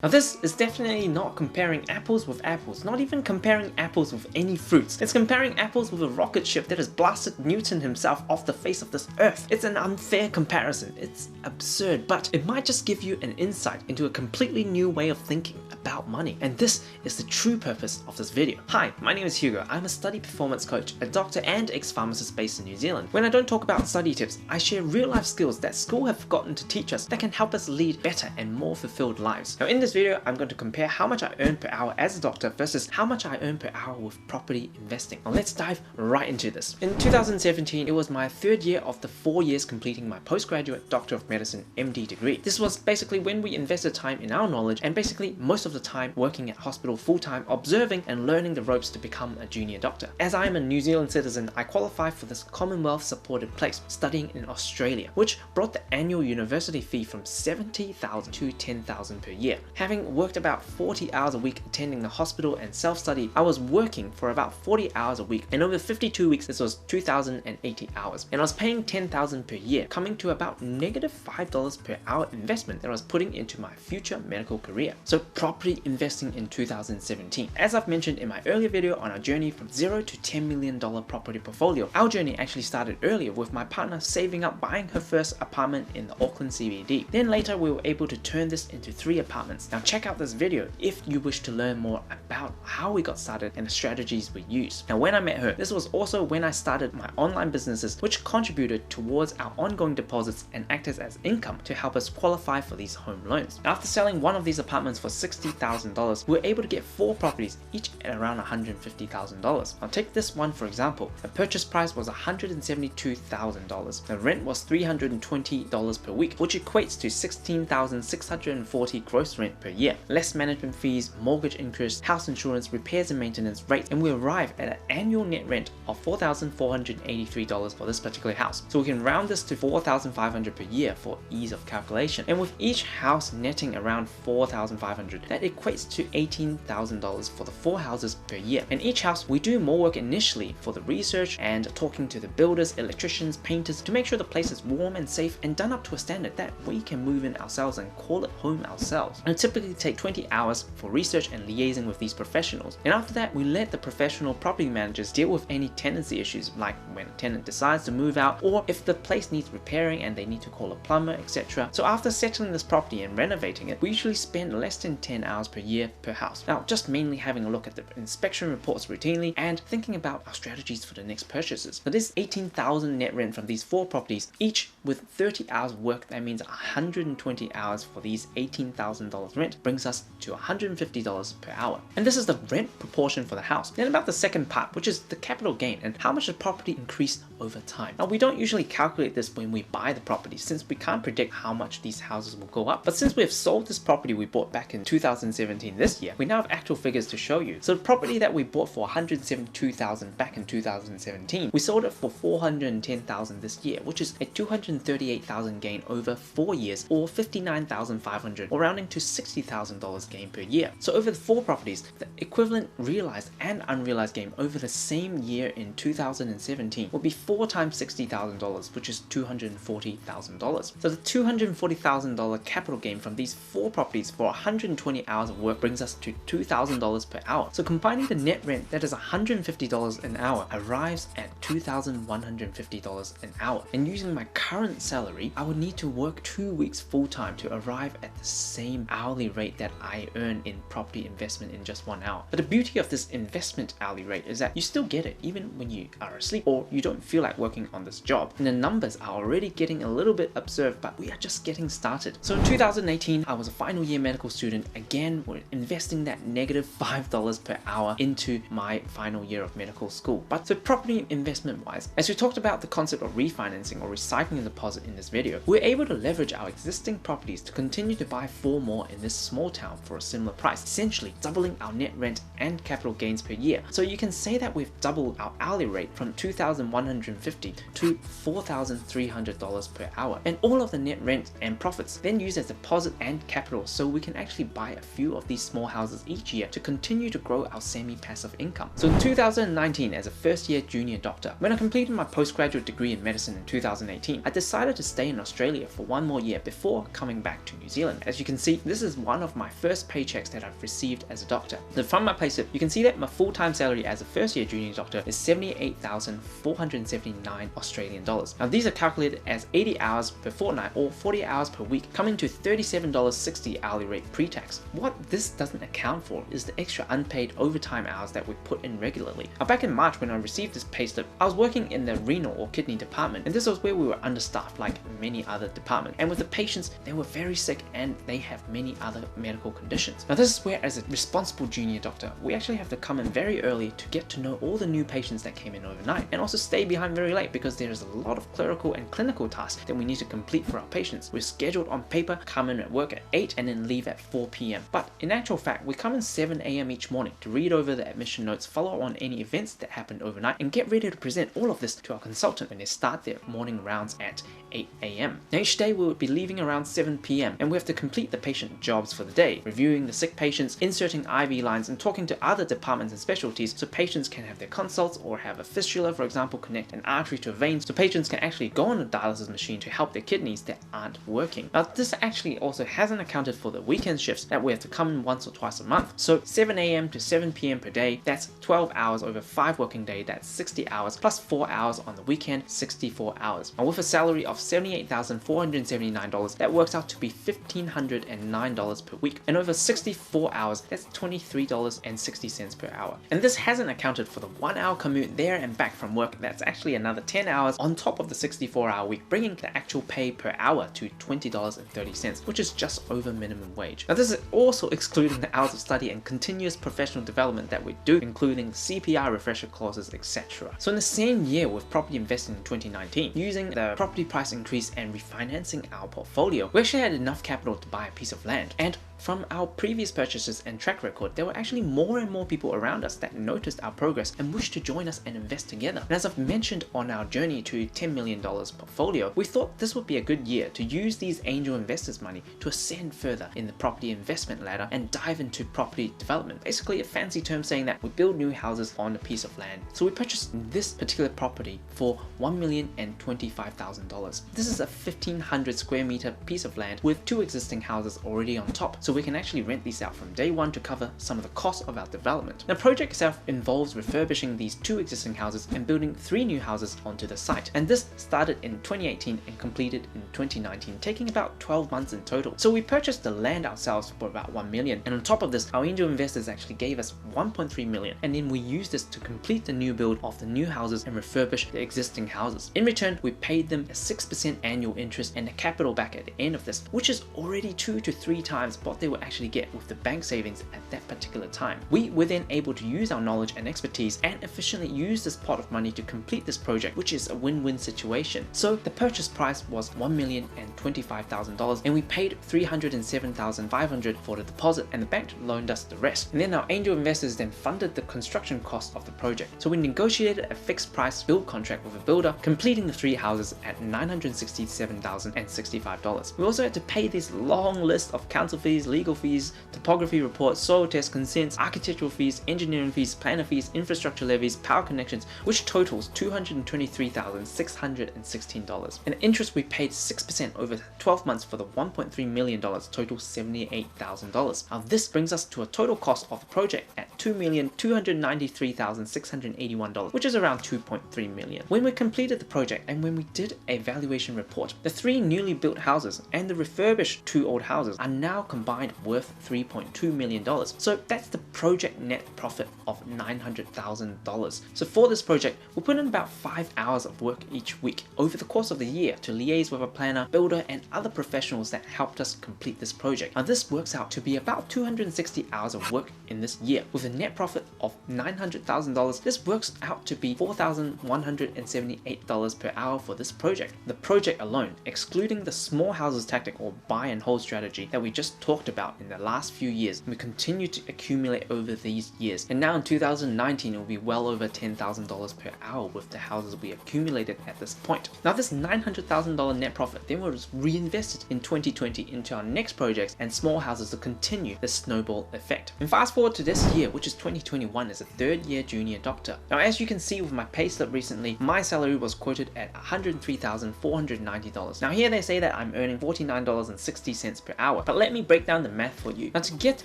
Now this is definitely not comparing apples with apples, not even comparing apples with any fruits. It's comparing apples with a rocket ship that has blasted Newton himself off the face of this earth. It's an unfair comparison, it's absurd, but it might just give you an insight into a completely new way of thinking about money. And this is the true purpose of this video. Hi, my name is Hugo. I'm a study performance coach, a doctor and ex-pharmacist based in New Zealand. When I don't talk about study tips, I share real life skills that school have forgotten to teach us that can help us lead better and more fulfilled lives. Now in this video, I'm going to compare how much I earn per hour as a doctor versus how much I earn per hour with property investing. Now let's dive right into this. In 2017, it was my third year of the 4 years completing my postgraduate Doctor of Medicine MD degree. This was basically when we invested time in our knowledge and basically most of the time working at hospital full-time, observing and learning the ropes to become a junior doctor. As I am a New Zealand citizen, I qualify for this Commonwealth supported place, studying in Australia, which brought the annual university fee from $70,000 to $10,000 per year. Having worked about 40 hours a week attending the hospital and self-study, I was working for about 40 hours a week, and over 52 weeks this was 2,080 hours, and I was paying $10,000 per year, coming to about -$5 per hour investment that I was putting into my future medical career. So property investing in 2017. As I've mentioned in my earlier video on our journey from $0 to $10 million property portfolio, our journey actually started earlier with my partner saving up buying her first apartment in the Auckland CBD. Then later we were able to turn this into 3 apartments. Now check out this video if you wish to learn more about how we got started and the strategies we used. Now when I met her, this was also when I started my online businesses, which contributed towards our ongoing deposits and acted as income to help us qualify for these home loans. After selling one of these apartments for $60,000, we were able to get 4 properties, each at around $150,000. I'll take this one for example. The purchase price was $172,000. The rent was $320 per week, which equates to $16,640 gross rent per year. Less management fees, mortgage interest, house insurance, repairs and maintenance rates, and we arrive at an annual net rent of $4,483 for this particular house. So we can round this to $4,500 per year for ease of calculation. And with each house netting around $4,500, that equates to $18,000 for the 4 houses per year. And each house, we do more work initially for the research and talking to the builders, electricians, painters to make sure the place is warm and safe and done up to a standard that we can move in ourselves and call it home ourselves. And typically take 20 hours for research and liaising with these professionals. And after that, we let the professional property managers deal with any tenancy issues, like when a tenant decides to move out or if the place needs repairing and they need to call a plumber, etc. So after settling this property and renovating it, we usually spend less than 10 hours per year per house. Now, just mainly having a look at the inspection reports routinely and thinking about our strategies for the next purchases. So this $18,000 net rent from these 4 properties, each with 30 hours work, that means 120 hours for these $18,000 rent, brings us to $150 per hour. And this is the rent proportion for the house. Then about the second part, which is the capital gain and how much the property increased over time. Now we don't usually calculate this when we buy the property since we can't predict how much these houses will go up. But since we have sold this property we bought back in 2017 this year, we now have actual figures to show you. So the property that we bought for $172,000 back in 2017, we sold it for $410,000 this year, which is a $238,000 gain over 4 years, or $59,500, or rounding to $60,000 gain per year. So over the 4 properties, the equivalent realized and unrealized gain over the same year in 2017 will be 4 times $60,000, which is $240,000. So the $240,000 capital gain from these 4 properties for 120 hours of work brings us to $2,000 per hour. So combining the net rent, that is $150 an hour, arrives at $2,150 an hour. And using my current salary, I would need to work 2 weeks full-time to arrive at the same hourly rate that I earn in property investment in just 1 hour. But the beauty of this investment hourly rate is that you still get it even when you are asleep or you don't feel like working on this job. And the numbers are already getting a little bit absurd, but we are just getting started. So in 2018, I was a final year medical student. Again, we're investing that -$5 per hour into my final year of medical school. But so property investment wise, as we talked about the concept of refinancing or recycling a deposit in this video, we're able to leverage our existing properties to continue to buy 4 more in this small town for a similar price, essentially doubling our net rent and capital gains per year. So you can say that we've doubled our hourly rate from $2,150 to $4,300 per hour, and all of the net rent and profits then used as deposit and capital, so we can actually buy a few of these small houses each year to continue to grow our semi-passive income. So in 2019, as a first-year junior doctor, when I completed my postgraduate degree in medicine in 2018, I decided to stay in Australia for 1 more year before coming back to New Zealand. As you can see, this is one of my first paychecks that I've received as a doctor. So from my payslip, you can see that my full-time salary as a first-year junior doctor is 78,479 Australian dollars. Now these are calculated as 80 hours per fortnight or 40 hours per week, coming to $37.60 hourly rate pre-tax. What this doesn't account for is the extra unpaid overtime hours that we put in regularly. Now back in March when I received this payslip, I was working in the renal or kidney department, and this was where we were understaffed like many other departments. And with the patients, they were very sick and they have many other medical conditions. Now this is where, as a responsible junior doctor, we actually have to come in very early to get to know all the new patients that came in overnight, and also stay behind very late because there is a lot of clerical and clinical tasks that we need to complete for our patients. We're scheduled on paper, come in at work at 8 and then leave at 4 p.m. But in actual fact, we come in 7 a.m. each morning to read over the admission notes, follow on any events that happened overnight, and get ready to present all of this to our consultant when they start their morning rounds at 8 a.m. Now each day we would be leaving around 7 p.m. and we have to complete the patient jobs for the day, reviewing the sick patients, inserting IV lines, and talking to other departments and specialties so patients can have their consults, or have a fistula, for example, connect an artery to a vein so patients can actually go on a dialysis machine to help their kidneys that aren't working. Now this actually also hasn't accounted for the weekend shifts that we have to come in once or twice a month. So 7 a.m. to 7 p.m. per day, that's 12 hours over 5 working days, that's 60 hours, plus 4 hours on the weekend, 64 hours. Now with a salary of $78,479, that works out to be $1,509 per week, and over 64 hours, that's $23.60 per hour. And this hasn't accounted for the 1 hour commute there and back from work, that's actually another 10 hours on top of the 64-hour week, bringing the actual pay per hour to $20.30, which is just over minimum wage. Now this is also excluding the hours of study and continuous professional development that we do, including CPR refresher courses, etc. So in the same year with property investing in 2019, using the property price increase and refinancing our portfolio, we actually had enough capital to buy a piece of land. And from our previous purchases and track record, there were actually more and more people around us that noticed our progress and wished to join us and invest together. And as I've mentioned on our journey to $10 million portfolio, we thought this would be a good year to use these angel investors' money to ascend further in the property investment ladder and dive into property development. Basically a fancy term saying that we build new houses on a piece of land. So we purchased this particular property for $1,025,000. This is a 1,500 square meter piece of land with 2 existing houses already on top. So we can actually rent these out from day one to cover some of the costs of our development. The project itself involves refurbishing these 2 existing houses and building 3 new houses onto the site. And this started in 2018 and completed in 2019, taking about 12 months in total. So we purchased the land ourselves for about $1 million. And on top of this, our angel investors actually gave us $1.3 million. And then we used this to complete the new build of the new houses and refurbish the existing houses. In return, we paid them a 6% annual interest and the capital back at the end of this, which is already 2 to 3 times what they will actually get with the bank savings at that particular time. We were then able to use our knowledge and expertise and efficiently use this pot of money to complete this project, which is a win-win situation. So the purchase price was $1,025,000 and we paid $307,500 for the deposit, and the bank loaned us the rest. And then our angel investors then funded the construction cost of the project. So we negotiated a fixed price build contract with a builder, completing the 3 houses at $967,065. We also had to pay this long list of council fees, legal fees, topography reports, soil test consents, architectural fees, engineering fees, planner fees, infrastructure levies, power connections, which totals $223,616. And the interest we paid 6% over 12 months for the $1.3 million totals $78,000. Now this brings us to a total cost of the project at $2,293,681, which is around $2.3 million. When we completed the project and when we did a valuation report, the 3 newly built houses and the refurbished 2 old houses are now combined worth $3.2 million. So that's the project net profit of $900,000. So for this project, we'll put in about 5 hours of work each week over the course of the year to liaise with a planner, builder, and other professionals that helped us complete this project. Now this works out to be about 260 hours of work in this year. With a net profit of $900,000, this works out to be $4,178 per hour for this project. The project alone, excluding the small houses tactic or buy and hold strategy that we just talked about in the last few years, we continue to accumulate over these years. And now in 2019, it will be well over $10,000 per hour with the houses we accumulated at this point. Now this $900,000 net profit then was reinvested in 2020 into our next projects and small houses to continue the snowball effect. And fast forward to this year, which is 2021, as a third-year junior doctor. Now, as you can see with my payslip recently, my salary was quoted at $103,490. Now here they say that I'm earning $49.60 per hour, but let me break down the math for you. Now to get to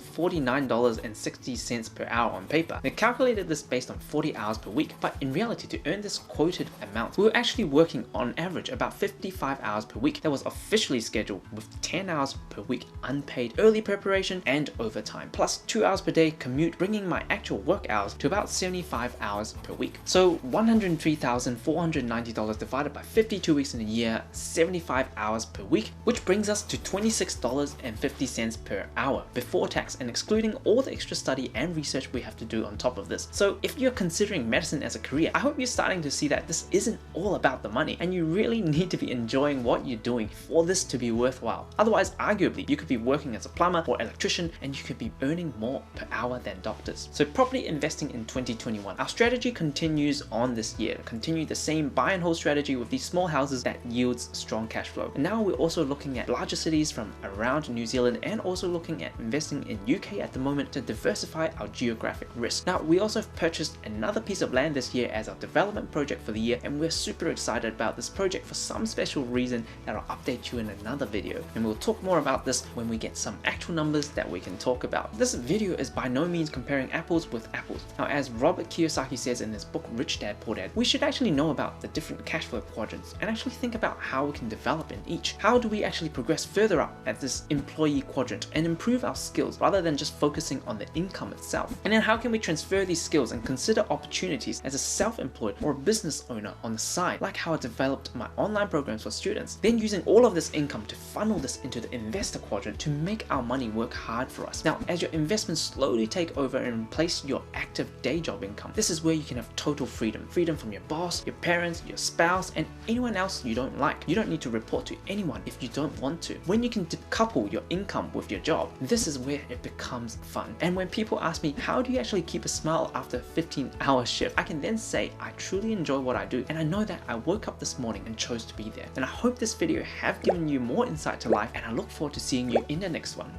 $49.60 per hour on paper, they calculated this based on 40 hours per week, but in reality, to earn this quoted amount, we were actually working on average about 55 hours per week that was officially scheduled, with 10 hours per week unpaid early preparation and overtime, plus 2 hours per day commute, bringing my actual work hours to about 75 hours per week. So $103,490 divided by 52 weeks in a year, 75 hours per week, which brings us to $26.50 per hour before tax and excluding all the extra study and research we have to do on top of this. So if you're considering medicine as a career, I hope you're starting to see that this isn't all about the money, and you really need to be enjoying what you're doing for this to be worthwhile. Otherwise, arguably, you could be working as a plumber or electrician and you could be earning more per hour than doctors. So property investing in 2021. Our strategy continues on this year. Continue the same buy and hold strategy with these small houses that yields strong cash flow. And now we're also looking at larger cities from around New Zealand, and also looking at investing in UK at the moment to diversify our geographic risk. Now we also have purchased another piece of land this year as our development project for the year, and we're super excited about this project for some special reason that I'll update you in another video. And we'll talk more about this when we get some actual numbers that we can talk about. This video is by no means comparing apples with apples. Now, as Robert Kiyosaki says in his book Rich Dad Poor Dad, we should actually know about the different cash flow quadrants and actually think about how we can develop in each. How do we actually progress further up at this employee quadrant and improve our skills rather than just focusing on the income itself? And then how can we transfer these skills and consider opportunities as a self-employed or a business owner on the side, like how I developed my online programs for students, then using all of this income to funnel this into the investor quadrant to make our money work hard for us. Now, as your investments slowly take over and replace your active day job income, this is where you can have total freedom. Freedom from your boss, your parents, your spouse, and anyone else you don't like. You don't need to report to anyone if you don't want to. When you can decouple your income with your job, this is where it becomes fun. And when people ask me, how do you actually keep a smile after a 15-hour shift? I can then say, I truly enjoy what I do, and I know that I woke up this morning and chose to be there. And I hope this video have given you more insight to life, and I look forward to seeing you in the next one.